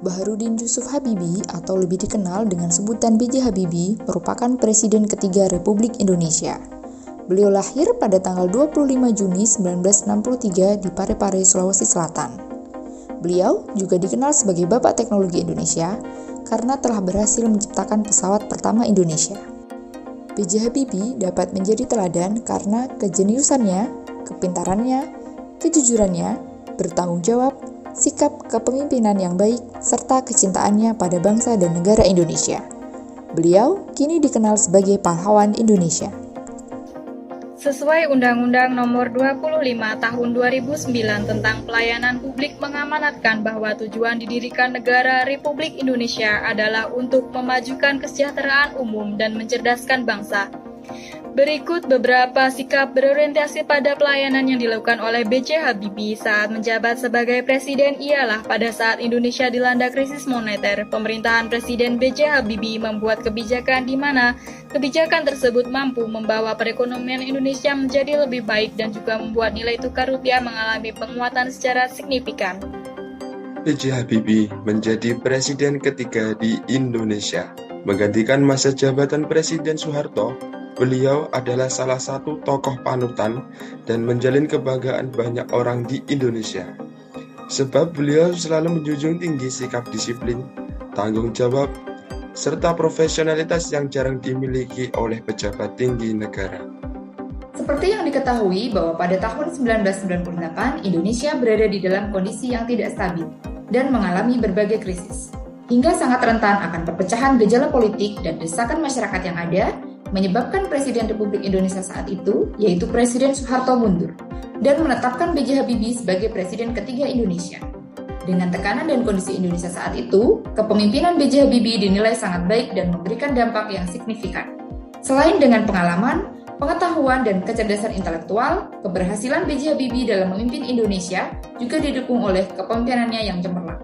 Baharudin Yusuf Habibie atau lebih dikenal dengan sebutan B.J. Habibie merupakan Presiden ketiga Republik Indonesia. Beliau lahir pada tanggal 25 Juni 1963 di Parepare, Sulawesi Selatan. Beliau juga dikenal sebagai Bapak Teknologi Indonesia karena telah berhasil menciptakan pesawat pertama Indonesia. B.J. Habibie dapat menjadi teladan karena kejeniusannya, kepintarannya, kejujurannya, bertanggung jawab, sikap kepemimpinan yang baik, serta kecintaannya pada bangsa dan negara Indonesia. Beliau kini dikenal sebagai pahlawan Indonesia. Sesuai Undang-Undang Nomor 25 Tahun 2009 tentang Pelayanan Publik mengamanatkan bahwa tujuan didirikan negara Republik Indonesia adalah untuk memajukan kesejahteraan umum dan mencerdaskan bangsa. Berikut beberapa sikap berorientasi pada pelayanan yang dilakukan oleh B.J. Habibie saat menjabat sebagai presiden ialah pada saat Indonesia dilanda krisis moneter, pemerintahan Presiden B.J. Habibie membuat kebijakan di mana kebijakan tersebut mampu membawa perekonomian Indonesia menjadi lebih baik dan juga membuat nilai tukar rupiah mengalami penguatan secara signifikan. B.J. Habibie menjadi presiden ketiga di Indonesia, menggantikan masa jabatan Presiden Soeharto. Beliau adalah salah satu tokoh panutan dan menjalin kebanggaan banyak orang di Indonesia. Sebab beliau selalu menjunjung tinggi sikap disiplin, tanggung jawab, serta profesionalitas yang jarang dimiliki oleh pejabat tinggi negara. Seperti yang diketahui bahwa pada tahun 1998 Indonesia berada di dalam kondisi yang tidak stabil dan mengalami berbagai krisis. Hingga sangat rentan akan perpecahan gejala politik dan desakan masyarakat yang ada, menyebabkan Presiden Republik Indonesia saat itu, yaitu Presiden Soeharto mundur, dan menetapkan B.J. Habibie sebagai Presiden ketiga Indonesia. Dengan tekanan dan kondisi Indonesia saat itu, kepemimpinan B.J. Habibie dinilai sangat baik dan memberikan dampak yang signifikan. Selain dengan pengalaman, pengetahuan, dan kecerdasan intelektual, keberhasilan B.J. Habibie dalam memimpin Indonesia juga didukung oleh kepemimpinannya yang cemerlang.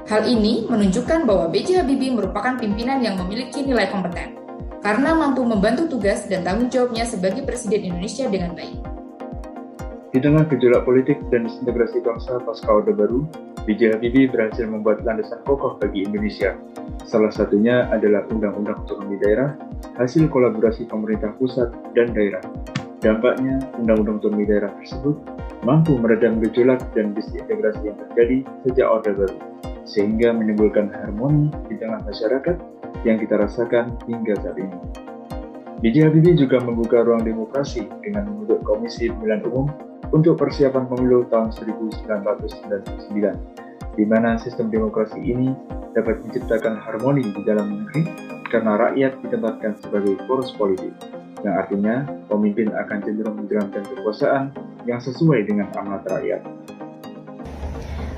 Hal ini menunjukkan bahwa B.J. Habibie merupakan pimpinan yang memiliki nilai kompeten, karena mampu membantu tugas dan tanggung jawabnya sebagai Presiden Indonesia dengan baik. Di tengah gejolak politik dan disintegrasi bangsa pasca Orde Baru, B.J. Habibie berhasil membuat landasan kokoh bagi Indonesia. Salah satunya adalah Undang-Undang Otonomi Daerah, hasil kolaborasi pemerintah pusat dan daerah. Dampaknya, Undang-Undang Otonomi Daerah tersebut mampu meredam gejolak dan disintegrasi yang terjadi sejak Orde Baru, sehingga menimbulkan harmoni di tengah masyarakat yang kita rasakan hingga saat ini. B.J. Habibie juga membuka ruang demokrasi dengan membentuk Komisi Pemilihan Umum untuk persiapan pemilu tahun 1999, di mana sistem demokrasi ini dapat menciptakan harmoni di dalam negeri karena rakyat ditempatkan sebagai poros politik, yang artinya pemimpin akan cenderung menjalankan kekuasaan yang sesuai dengan amanat rakyat.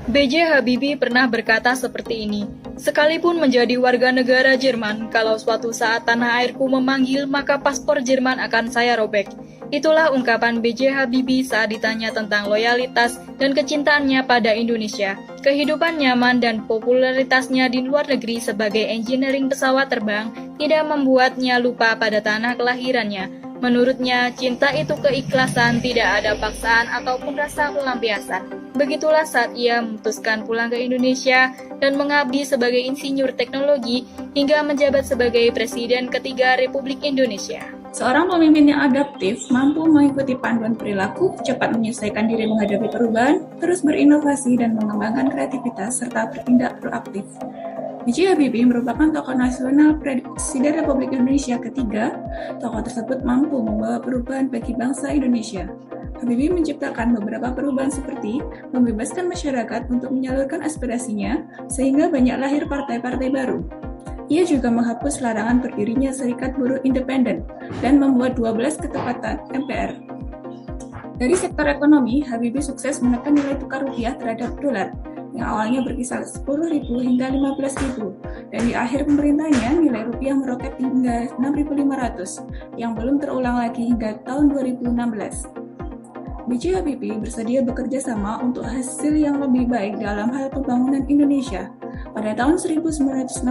B.J. Habibie pernah berkata seperti ini, "Sekalipun menjadi warga negara Jerman, kalau suatu saat tanah airku memanggil, maka paspor Jerman akan saya robek." Itulah ungkapan B.J. Habibie saat ditanya tentang loyalitas dan kecintaannya pada Indonesia, kehidupan nyaman dan popularitasnya di luar negeri sebagai engineering pesawat terbang tidak membuatnya lupa pada tanah kelahirannya. Menurutnya, cinta itu keikhlasan, tidak ada paksaan ataupun rasa pelampiasan. Begitulah saat ia memutuskan pulang ke Indonesia dan mengabdi sebagai insinyur teknologi hingga menjabat sebagai Presiden ketiga Republik Indonesia. Seorang pemimpin yang adaptif mampu mengikuti panduan perilaku, cepat menyesuaikan diri menghadapi perubahan, terus berinovasi dan mengembangkan kreativitas serta bertindak proaktif. B.J. Habibie merupakan tokoh nasional Presiden Republik Indonesia ketiga. Tokoh tersebut mampu membawa perubahan bagi bangsa Indonesia. Habibie menciptakan beberapa perubahan seperti membebaskan masyarakat untuk menyalurkan aspirasinya, sehingga banyak lahir partai-partai baru. Ia juga menghapus larangan berdirinya Serikat Buruh Independen dan membuat 12 ketepatan MPR. Dari sektor ekonomi, Habibie sukses menekan nilai tukar rupiah terhadap dolar, yang awalnya berkisar 10.000 hingga 15.000, dan di akhir pemerintahnya nilai rupiah meroket hingga 6.500, yang belum terulang lagi hingga tahun 2016. B.J. Habibie bersedia bekerja sama untuk hasil yang lebih baik dalam hal pembangunan Indonesia. Pada tahun 1966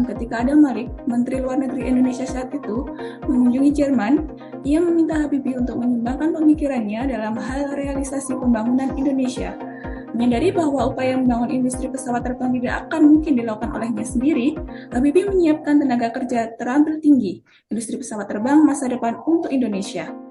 ketika Adam Malik, Menteri Luar Negeri Indonesia saat itu, mengunjungi Jerman, ia meminta Habibie untuk menyumbangkan pemikirannya dalam hal realisasi pembangunan Indonesia. Menyadari bahwa upaya membangun industri pesawat terbang tidak akan mungkin dilakukan olehnya sendiri, Habibie menyiapkan tenaga kerja terampil tinggi, industri pesawat terbang masa depan untuk Indonesia.